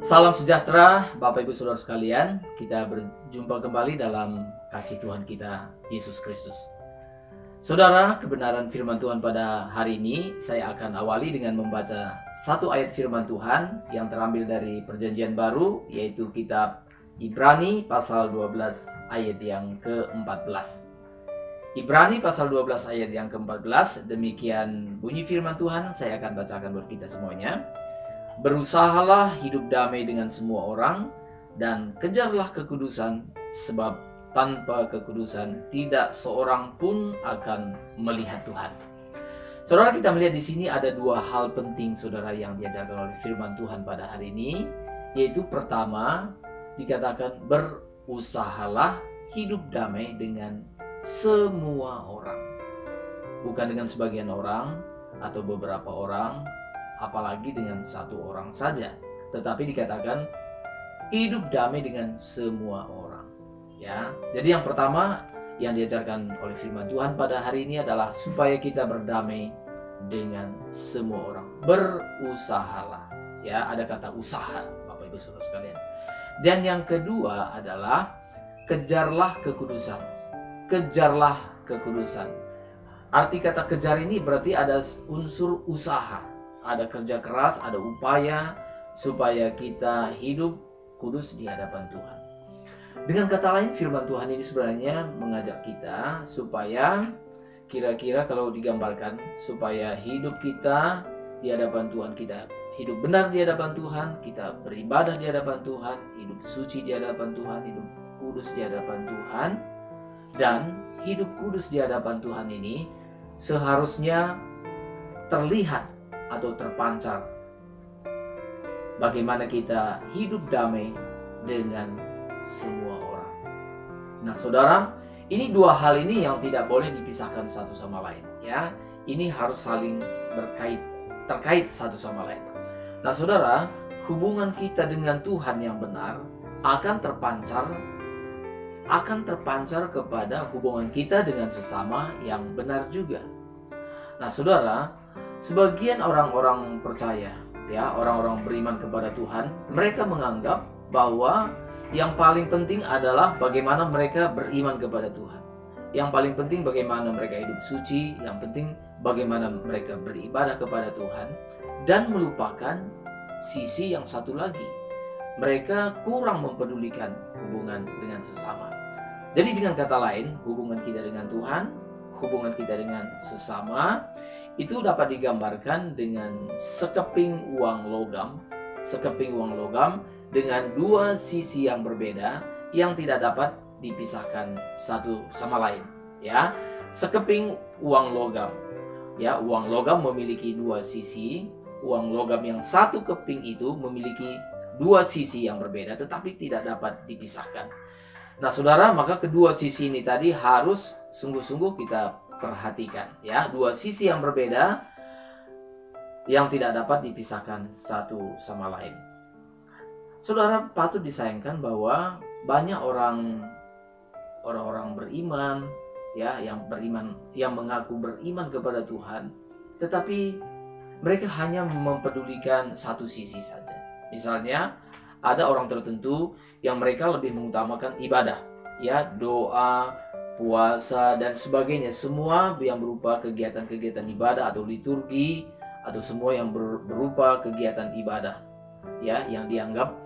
Salam sejahtera Bapak Ibu Saudara sekalian. Kita berjumpa kembali dalam kasih Tuhan kita Yesus Kristus. Saudara, kebenaran firman Tuhan pada hari ini saya akan awali dengan membaca satu ayat firman Tuhan yang terambil dari Perjanjian Baru, yaitu kitab Ibrani pasal 12 ayat yang ke-14. Ibrani pasal 12 ayat yang ke-14, demikian bunyi firman Tuhan. Saya akan bacakan buat kita semuanya. Berusahalah hidup damai dengan semua orang dan kejarlah kekudusan, sebab tanpa kekudusan tidak seorang pun akan melihat Tuhan. Saudara, kita melihat di sini ada dua hal penting saudara yang diajarkan oleh firman Tuhan pada hari ini, yaitu pertama dikatakan berusahalah hidup damai dengan semua orang, bukan dengan sebagian orang atau beberapa orang, apalagi dengan satu orang saja, tetapi dikatakan hidup damai dengan semua orang. Ya, jadi yang pertama yang diajarkan oleh firman Tuhan pada hari ini adalah supaya kita berdamai dengan semua orang. Berusahalah. Ya, ada kata usaha, Bapak Ibu Saudara sekalian. Dan yang kedua adalah kejarlah kekudusan. Kejarlah kekudusan. Arti kata kejar ini berarti ada unsur usaha. Ada kerja keras, ada upaya supaya kita hidup kudus di hadapan Tuhan. Dengan kata lain, firman Tuhan ini sebenarnya mengajak kita supaya kira-kira kalau digambarkan, supaya hidup kita di hadapan Tuhan, kita hidup benar di hadapan Tuhan, kita beribadah di hadapan Tuhan, hidup suci di hadapan Tuhan, hidup kudus di hadapan Tuhan. Dan hidup kudus di hadapan Tuhan ini seharusnya terlihat atau terpancar bagaimana kita hidup damai dengan semua orang. Nah, saudara, ini dua hal ini yang tidak boleh dipisahkan satu sama lain, ya. Ini harus saling terkait satu sama lain. Nah, saudara, hubungan kita dengan Tuhan yang benar akan terpancar kepada hubungan kita dengan sesama yang benar juga. Nah, saudara, sebagian orang-orang percaya, ya, orang-orang beriman kepada Tuhan, mereka menganggap bahwa yang paling penting adalah bagaimana mereka beriman kepada Tuhan. Yang paling penting bagaimana mereka hidup suci, yang penting bagaimana mereka beribadah kepada Tuhan, dan melupakan sisi yang satu lagi. Mereka kurang mempedulikan hubungan dengan sesama. Jadi dengan kata lain, hubungan kita dengan Tuhan, hubungan kita dengan sesama itu dapat digambarkan dengan sekeping uang logam dengan dua sisi yang berbeda yang tidak dapat dipisahkan satu sama lain, ya. Sekeping uang logam, ya, uang logam memiliki dua sisi. Uang logam yang satu keping itu memiliki dua sisi yang berbeda tetapi tidak dapat dipisahkan. Nah, saudara, maka kedua sisi ini tadi harus sungguh-sungguh kita perhatikan, ya, dua sisi yang berbeda yang tidak dapat dipisahkan satu sama lain. Saudara, patut disayangkan bahwa banyak orang-orang beriman, ya, yang mengaku beriman kepada Tuhan, tetapi mereka hanya mempedulikan satu sisi saja. Misalnya, ada orang tertentu yang mereka lebih mengutamakan ibadah, ya, doa, puasa, dan sebagainya. Semua yang berupa kegiatan-kegiatan ibadah atau liturgi, atau semua yang berupa kegiatan ibadah, ya, yang dianggap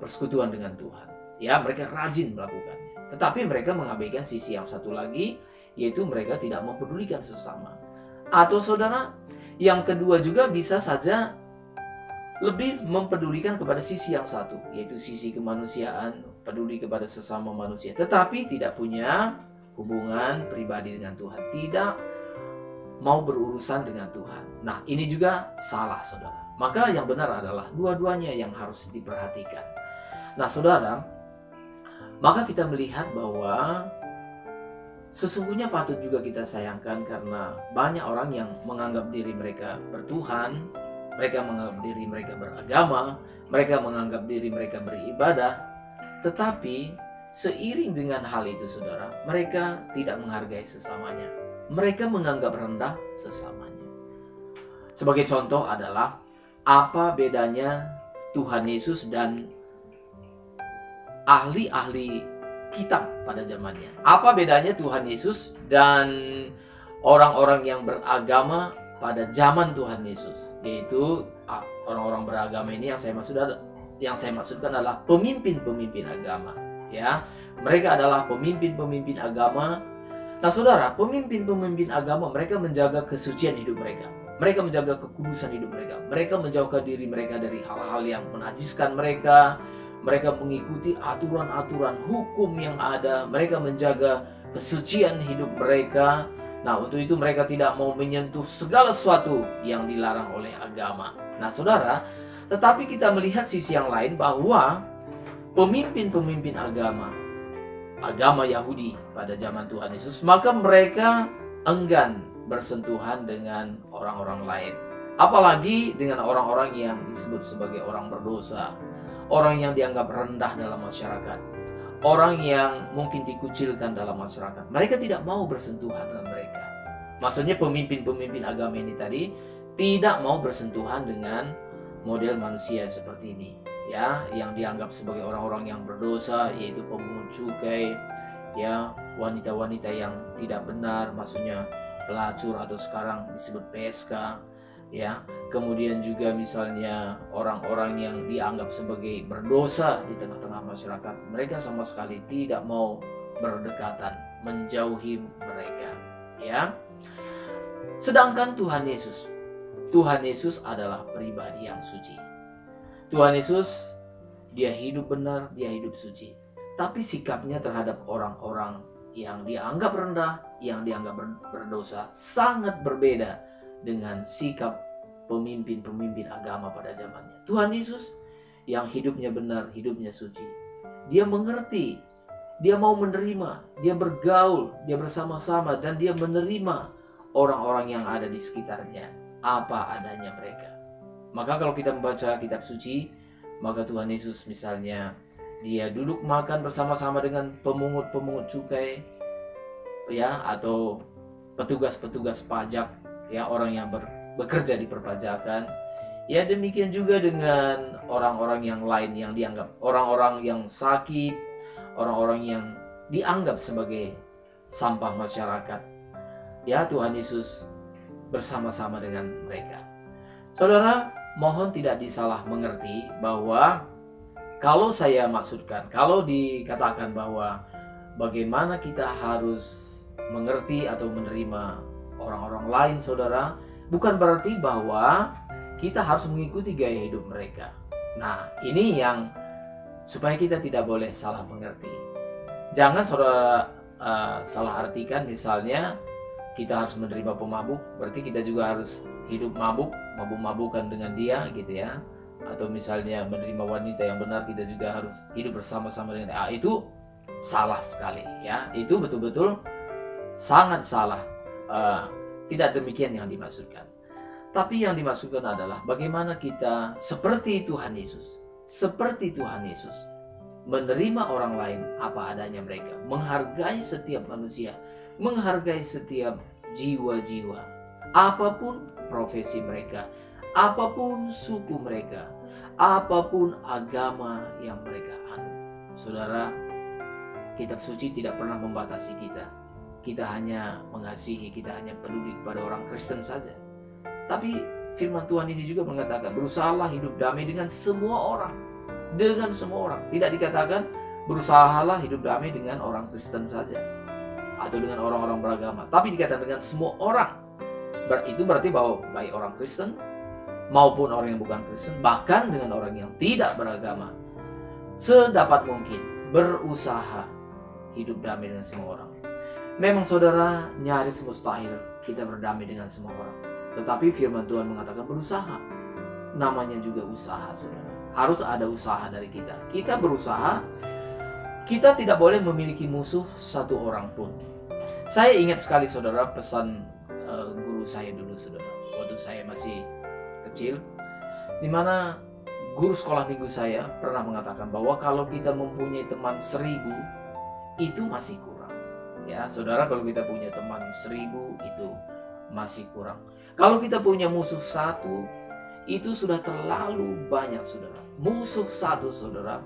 persekutuan dengan Tuhan. Ya, mereka rajin melakukannya. Tetapi mereka mengabaikan sisi yang satu lagi, yaitu mereka tidak mempedulikan sesama. Atau saudara, yang kedua juga bisa saja lebih mempedulikan kepada sisi yang satu, yaitu sisi kemanusiaan, peduli kepada sesama manusia, tetapi tidak punya hubungan pribadi dengan Tuhan, tidak mau berurusan dengan Tuhan. Nah, ini juga salah, saudara. Maka yang benar adalah dua-duanya yang harus diperhatikan. Nah, saudara, maka kita melihat bahwa sesungguhnya patut juga kita sayangkan karena banyak orang yang menganggap diri mereka bertuhan, mereka menganggap diri mereka beragama, mereka menganggap diri mereka beribadah, tetapi seiring dengan hal itu, saudara, mereka tidak menghargai sesamanya. Mereka menganggap rendah sesamanya. Sebagai contoh adalah apa bedanya Tuhan Yesus dan ahli-ahli kitab pada zamannya. Apa bedanya Tuhan Yesus dan orang-orang yang beragama pada zaman Tuhan Yesus? Yaitu orang-orang beragama ini yang saya maksudkan adalah pemimpin-pemimpin agama, ya. Mereka adalah pemimpin-pemimpin agama. Nah, saudara, pemimpin-pemimpin agama mereka menjaga kesucian hidup mereka. Mereka menjaga kekudusan hidup mereka. Mereka menjauhkan diri mereka dari hal-hal yang menajiskan mereka. Mereka mengikuti aturan-aturan hukum yang ada. Mereka menjaga kesucian hidup mereka. Nah, untuk itu mereka tidak mau menyentuh segala sesuatu yang dilarang oleh agama. Nah, saudara, tetapi kita melihat sisi yang lain bahwa pemimpin-pemimpin agama Yahudi pada zaman Tuhan Yesus, maka mereka enggan bersentuhan dengan orang-orang lain. Apalagi dengan orang-orang yang disebut sebagai orang berdosa, orang yang dianggap rendah dalam masyarakat, orang yang mungkin dikucilkan dalam masyarakat. Mereka tidak mau bersentuhan dengan mereka. Maksudnya pemimpin-pemimpin agama ini tadi tidak mau bersentuhan dengan model manusia seperti ini, ya, yang dianggap sebagai orang-orang yang berdosa, yaitu pemungut cukai, ya, wanita-wanita yang tidak benar, maksudnya pelacur atau sekarang disebut PSK, ya. Kemudian juga misalnya orang-orang yang dianggap sebagai berdosa di tengah-tengah masyarakat, mereka sama sekali tidak mau berdekatan, menjauhi mereka, ya. Sedangkan Tuhan Yesus adalah pribadi yang suci. Tuhan Yesus, dia hidup benar, dia hidup suci. Tapi sikapnya terhadap orang-orang yang dianggap rendah, yang dianggap berdosa, sangat berbeda dengan sikap pemimpin-pemimpin agama pada zamannya. Tuhan Yesus yang hidupnya benar, hidupnya suci. Dia mengerti, dia mau menerima, dia bergaul, dia bersama-sama, dan dia menerima orang-orang yang ada di sekitarnya, apa adanya mereka. Maka kalau kita membaca kitab suci, maka Tuhan Yesus misalnya dia duduk makan bersama-sama dengan pemungut-pemungut cukai, ya, atau petugas-petugas pajak, ya, orang yang bekerja di perpajakan. Ya, demikian juga dengan orang-orang yang lain yang dianggap orang-orang yang sakit, orang-orang yang dianggap sebagai sampah masyarakat. Ya, Tuhan Yesus bersama-sama dengan mereka. Saudara, mohon tidak disalah mengerti bahwa kalau saya maksudkan, kalau dikatakan bahwa bagaimana kita harus mengerti atau menerima orang-orang lain, saudara, bukan berarti bahwa kita harus mengikuti gaya hidup mereka. Nah, ini yang supaya kita tidak boleh salah mengerti. Jangan saudara salah artikan misalnya kita harus menerima pemabuk, berarti kita juga harus hidup mabuk-mabukan dengan dia, gitu ya. Atau misalnya menerima wanita yang benar, kita juga harus hidup bersama-sama dengan dia. Itu salah sekali, ya. Itu betul-betul sangat salah. Tidak demikian yang dimaksudkan. Tapi yang dimaksudkan adalah bagaimana kita seperti Tuhan Yesus, menerima orang lain apa adanya mereka, menghargai setiap manusia, menghargai setiap jiwa-jiwa, apapun profesi mereka, apapun suku mereka, apapun agama yang mereka anut. Saudara, kitab suci tidak pernah membatasi kita. Kita hanya mengasihi, kita hanya peduli kepada orang Kristen saja. Tapi firman Tuhan ini juga mengatakan, berusahalah hidup damai dengan semua orang. Dengan semua orang. Tidak dikatakan, berusahalah hidup damai dengan orang Kristen saja, atau dengan orang-orang beragama. Tapi dikatakan dengan semua orang. Itu berarti bahwa baik orang Kristen maupun orang yang bukan Kristen, bahkan dengan orang yang tidak beragama, sedapat mungkin berusaha hidup damai dengan semua orang. Memang saudara, nyaris mustahil kita berdamai dengan semua orang. Tetapi firman Tuhan mengatakan berusaha. Namanya juga usaha, saudara. Harus ada usaha dari kita. Kita berusaha. Kita tidak boleh memiliki musuh satu orang pun. Saya ingat sekali, saudara, pesan guru saya dulu, saudara, waktu saya masih kecil, di mana guru sekolah minggu saya pernah mengatakan bahwa kalau kita mempunyai teman 1000, itu masih kurang. Ya, saudara, kalau kita punya teman 1000 itu masih kurang. Kalau kita punya musuh 1, itu sudah terlalu banyak, saudara. Musuh satu, saudara.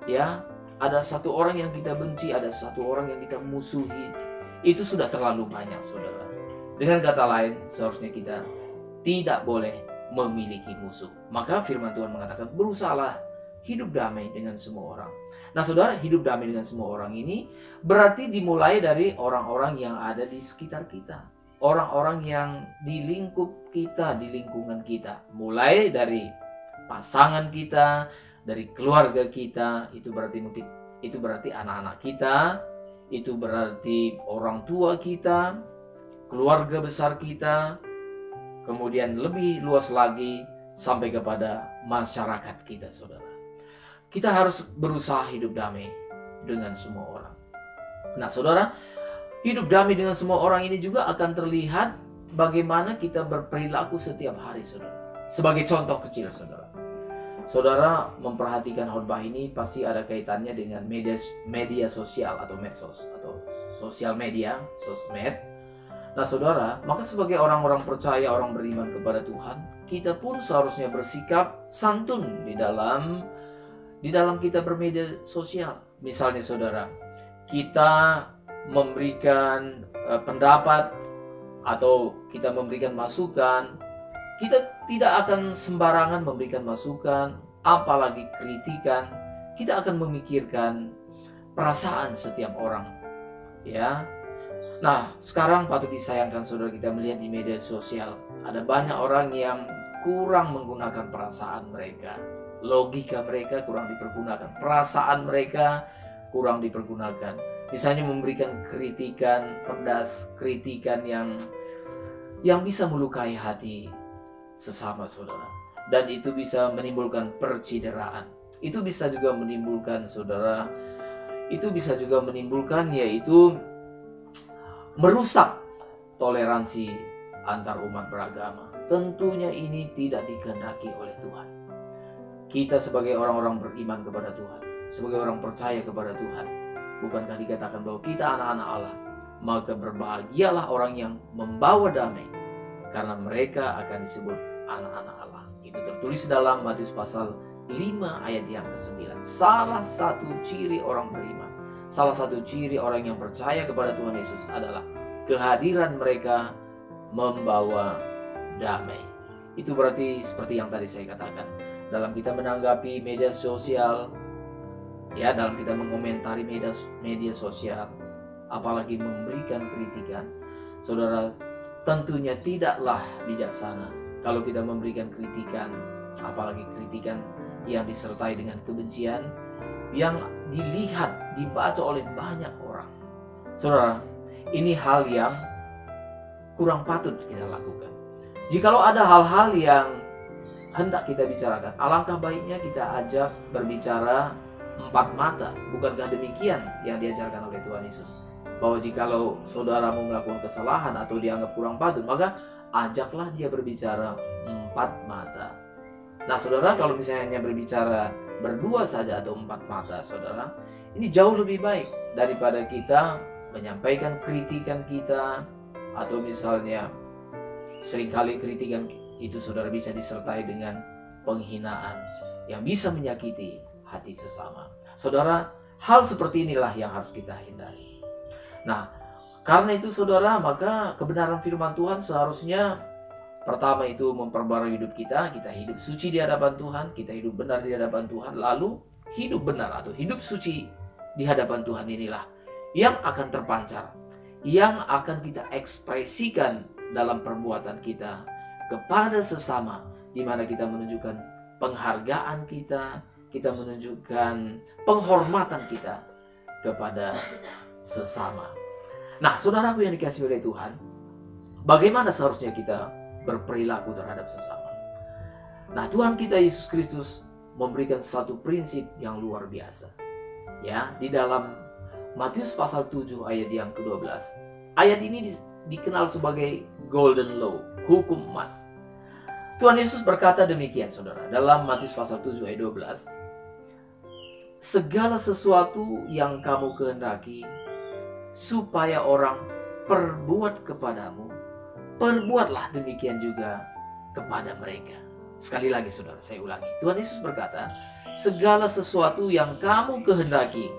Ya, ada satu orang yang kita benci, ada satu orang yang kita musuhi. Itu sudah terlalu banyak, saudara. Dengan kata lain, seharusnya kita tidak boleh memiliki musuh. Maka firman Tuhan mengatakan, berusahalah hidup damai dengan semua orang. Nah, saudara, hidup damai dengan semua orang ini berarti dimulai dari orang-orang yang ada di sekitar kita. Orang-orang yang di lingkup kita, di lingkungan kita. Mulai dari pasangan kita, dari keluarga kita, itu berarti anak-anak kita, itu berarti orang tua kita, keluarga besar kita, kemudian lebih luas lagi sampai kepada masyarakat kita, saudara. Kita harus berusaha hidup damai dengan semua orang. Nah, saudara, hidup damai dengan semua orang ini juga akan terlihat bagaimana kita berperilaku setiap hari, saudara. Sebagai contoh kecil, saudara. Saudara memperhatikan khotbah ini pasti ada kaitannya dengan media sosial atau medsos atau sosial media, sosmed. Nah, saudara, maka sebagai orang-orang percaya, orang beriman kepada Tuhan, kita pun seharusnya bersikap santun di dalam kita bermedia sosial. Misalnya, saudara, kita memberikan pendapat atau kita memberikan masukan, kita tidak akan sembarangan memberikan masukan, apalagi kritikan. Kita akan memikirkan perasaan setiap orang, ya. Nah, sekarang patut disayangkan, saudara, kita melihat di media sosial ada banyak orang yang kurang menggunakan perasaan mereka. Logika mereka kurang dipergunakan, perasaan mereka kurang dipergunakan. Misalnya memberikan kritikan pedas, kritikan yang bisa melukai hati sesama, saudara. Dan itu bisa menimbulkan percideraan. Itu bisa juga menimbulkan, saudara, yaitu merusak toleransi antar umat beragama. Tentunya ini tidak dikehendaki oleh Tuhan. Kita sebagai orang-orang beriman kepada Tuhan, sebagai orang percaya kepada Tuhan, bukankah dikatakan bahwa kita anak-anak Allah? Maka berbahagialah orang yang membawa damai, karena mereka akan disebut anak-anak Allah. Itu tertulis dalam Matius pasal 5 ayat yang ke-9. Salah satu ciri orang beriman, salah satu ciri orang yang percaya kepada Tuhan Yesus adalah kehadiran mereka membawa damai. Itu berarti seperti yang tadi saya katakan, dalam kita menanggapi media sosial, ya, dalam kita mengomentari media sosial, apalagi memberikan kritikan, saudara, tentunya tidaklah bijaksana kalau kita memberikan kritikan, apalagi kritikan yang disertai dengan kebencian, yang dilihat, dibaca oleh banyak orang. Saudara, ini hal yang kurang patut kita lakukan. Jikalau ada hal-hal yang hendak kita bicarakan, alangkah baiknya kita ajak berbicara empat mata. Bukankah demikian yang diajarkan oleh Tuhan Yesus? Bahwa jikalau saudaramu melakukan kesalahan atau dianggap kurang patut, maka ajaklah dia berbicara empat mata. Nah, saudara, kalau misalnya hanya berbicara berdua saja atau empat mata, saudara, ini jauh lebih baik daripada kita menyampaikan kritikan kita, atau misalnya seringkali kritikan itu, saudara, bisa disertai dengan penghinaan yang bisa menyakiti hati sesama. Saudara, hal seperti inilah yang harus kita hindari. Nah, karena itu, saudara, maka kebenaran firman Tuhan seharusnya pertama itu memperbarui hidup kita. Kita hidup suci di hadapan Tuhan, kita hidup benar di hadapan Tuhan. Lalu hidup benar atau hidup suci di hadapan Tuhan inilah yang akan terpancar, yang akan kita ekspresikan dalam perbuatan kita kepada sesama, di mana kita menunjukkan penghargaan kita, kita menunjukkan penghormatan kita kepada sesama. Nah, saudaraku yang dikasihi oleh Tuhan, bagaimana seharusnya kita berperilaku terhadap sesama? Nah, Tuhan kita Yesus Kristus memberikan satu prinsip yang luar biasa. Ya, di dalam Matius pasal 7 ayat yang ke-12. Ayat ini dikenal sebagai golden law, hukum emas. Tuhan Yesus berkata demikian, saudara, dalam Matius pasal 7 ayat 12. Segala sesuatu yang kamu kehendaki supaya orang perbuat kepadamu, perbuatlah demikian juga kepada mereka. Sekali lagi saudara, saya ulangi. Tuhan Yesus berkata, segala sesuatu yang kamu kehendaki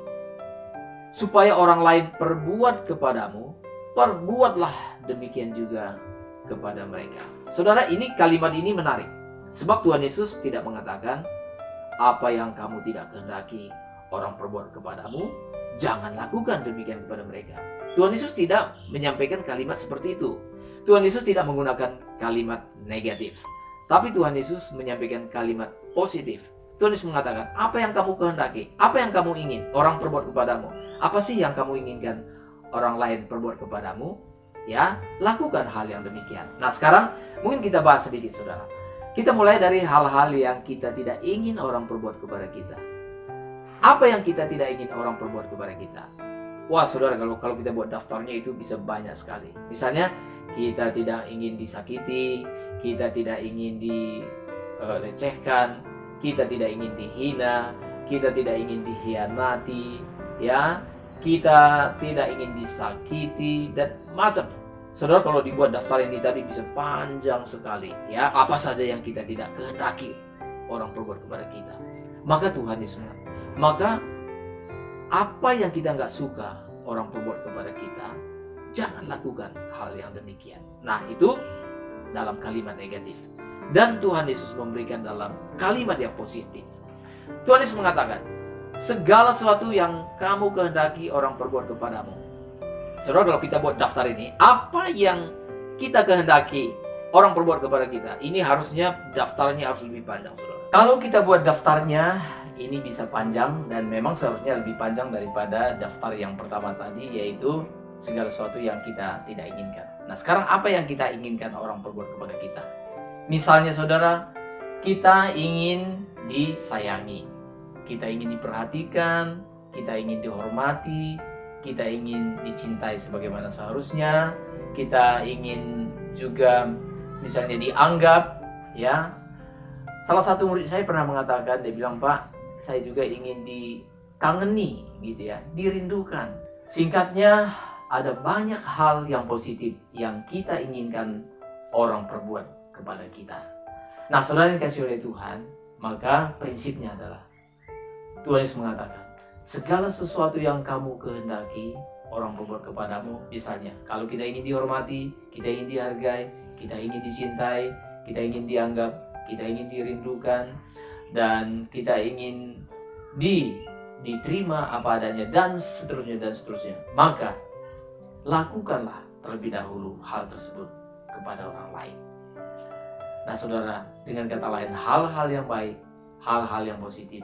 supaya orang lain perbuat kepadamu, perbuatlah demikian juga kepada mereka. Saudara, ini kalimat ini menarik. Sebab Tuhan Yesus tidak mengatakan, apa yang kamu tidak kehendaki orang perbuat kepadamu, jangan lakukan demikian kepada mereka. Tuhan Yesus tidak menyampaikan kalimat seperti itu. Tuhan Yesus tidak menggunakan kalimat negatif. Tapi Tuhan Yesus menyampaikan kalimat positif. Tuhan Yesus mengatakan, apa yang kamu kehendaki, apa yang kamu ingin orang perbuat kepadamu, apa sih yang kamu inginkan orang lain perbuat kepadamu, ya, lakukan hal yang demikian. Nah, sekarang mungkin kita bahas sedikit saudara. Kita mulai dari hal-hal yang kita tidak ingin orang perbuat kepada kita. Apa yang kita tidak ingin orang perbuat kepada kita? Wah saudara, kalau kita buat daftarnya itu bisa banyak sekali. Misalnya kita tidak ingin disakiti, kita tidak ingin dilecehkan, kita tidak ingin dihina, kita tidak ingin dikhianati, ya, kita tidak ingin disakiti dan macam. Saudara, kalau dibuat daftar ini tadi bisa panjang sekali, ya, apa saja yang kita tidak kehendaki orang perbuat kepada kita. Maka Tuhan Yesus, maka apa yang kita nggak suka orang perbuat kepada kita, jangan lakukan hal yang demikian. Nah, itu dalam kalimat negatif. Dan Tuhan Yesus memberikan dalam kalimat yang positif. Tuhan Yesus mengatakan, segala sesuatu yang kamu kehendaki orang perbuat kepadamu. Saudara, kalau kita buat daftar ini, apa yang kita kehendaki orang perbuat kepada kita, ini harusnya daftarnya harus lebih panjang, saudara. Kalau kita buat daftarnya, ini bisa panjang dan memang seharusnya lebih panjang daripada daftar yang pertama tadi, yaitu segala sesuatu yang kita tidak inginkan. Nah, sekarang apa yang kita inginkan orang perbuat kepada kita? Misalnya saudara, kita ingin disayangi, kita ingin diperhatikan, kita ingin dihormati, kita ingin dicintai sebagaimana seharusnya, kita ingin juga misalnya dianggap, ya. Salah satu murid saya pernah mengatakan, dia bilang, Pak, saya juga ingin dikangeni gitu ya, dirindukan. Singkatnya, ada banyak hal yang positif yang kita inginkan orang perbuat kepada kita. Nah, saudara yang dikasihi oleh Tuhan, maka prinsipnya adalah Tuhan Yesus mengatakan, segala sesuatu yang kamu kehendaki orang perbuat kepadamu, misalnya kalau kita ingin dihormati, kita ingin dihargai, kita ingin dicintai, kita ingin dianggap, kita ingin dirindukan, dan kita ingin diterima apa adanya, dan seterusnya dan seterusnya, maka lakukanlah terlebih dahulu hal tersebut kepada orang lain. Nah saudara, dengan kata lain, hal-hal yang baik, hal-hal yang positif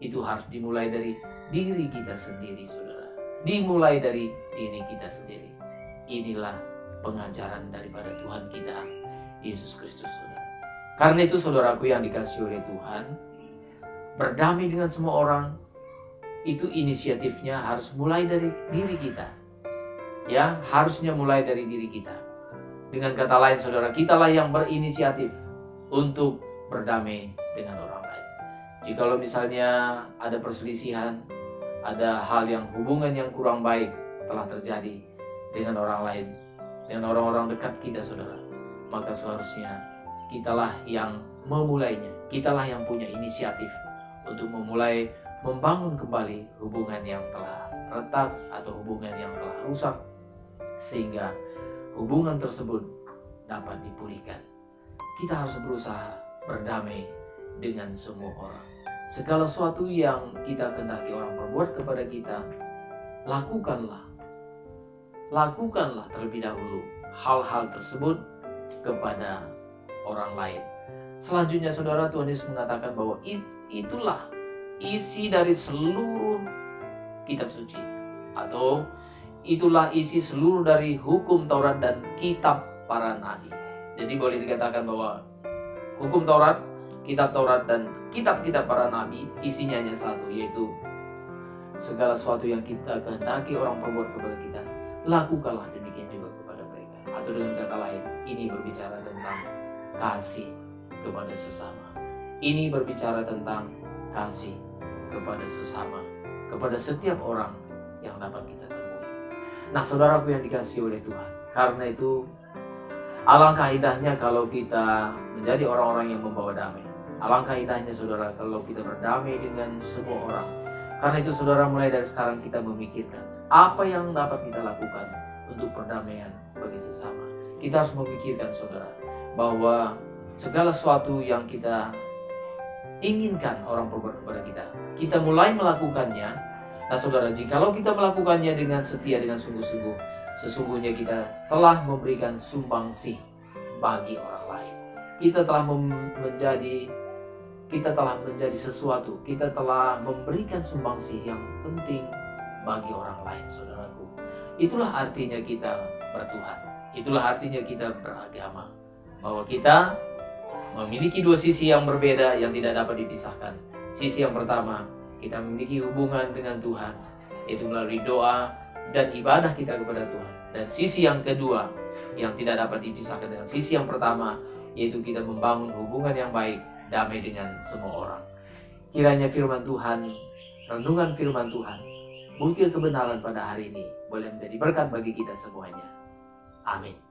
itu harus dimulai dari diri kita sendiri, saudara. Dimulai dari diri kita sendiri. Inilah pengajaran daripada Tuhan kita, Yesus Kristus, saudara. Karena itu saudaraku yang dikasihi oleh Tuhan, berdamai dengan semua orang, itu inisiatifnya harus mulai dari diri kita. Ya, harusnya mulai dari diri kita. Dengan kata lain saudara, kitalah yang berinisiatif untuk berdamai dengan orang lain. Jikalau misalnya ada perselisihan, ada hal yang hubungan yang kurang baik telah terjadi dengan orang lain, dengan orang-orang dekat kita saudara, maka seharusnya kitalah yang memulainya. Kitalah yang punya inisiatif untuk memulai membangun kembali hubungan yang telah retak atau hubungan yang telah rusak, sehingga hubungan tersebut dapat dipulihkan. Kita harus berusaha berdamai dengan semua orang. Segala sesuatu yang kita kehendaki orang perbuat kepada kita, lakukanlah terlebih dahulu hal-hal tersebut kepada orang lain. Selanjutnya saudara, Tuhan Yesus mengatakan bahwa itulah isi dari seluruh kitab suci, atau itulah isi seluruh dari hukum Taurat dan kitab para nabi. Jadi boleh dikatakan bahwa hukum Taurat, kitab Taurat, dan kitab-kitab para nabi isinya hanya satu, yaitu segala sesuatu yang kita kehendaki orang perbuat kepada kita, lakukanlah demikian juga kepada mereka. Atau dengan kata lain, ini berbicara tentang kasih kepada sesama. Ini berbicara tentang kasih kepada sesama, kepada setiap orang yang dapat kita temui. Nah saudaraku yang dikasihi oleh Tuhan, karena itu Alangkah indahnya kalau kita menjadi orang-orang yang membawa damai. Alangkah indahnya saudara kalau kita berdamai dengan semua orang. Karena itu saudara, mulai dari sekarang kita memikirkan apa yang dapat kita lakukan untuk perdamaian bagi sesama. Kita harus memikirkan saudara, bahwa segala sesuatu yang kita inginkan orang perbuat kepada kita, kita mulai melakukannya. Nah saudara, jikalau kita melakukannya dengan setia, dengan sungguh-sungguh, sesungguhnya kita telah memberikan sumbangsih bagi orang lain. Kita telah menjadi sesuatu. Kita telah memberikan sumbangsih yang penting bagi orang lain, saudaraku. Itulah artinya kita bertuhan. Itulah artinya kita beragama. Bahwa kita memiliki dua sisi yang berbeda yang tidak dapat dipisahkan. Sisi yang pertama, kita memiliki hubungan dengan Tuhan, yaitu melalui doa dan ibadah kita kepada Tuhan. Dan sisi yang kedua yang tidak dapat dipisahkan dengan sisi yang pertama, yaitu kita membangun hubungan yang baik, damai dengan semua orang. Kiranya firman Tuhan, renungan firman Tuhan, butir kebenaran pada hari ini boleh menjadi berkat bagi kita semuanya. Amin.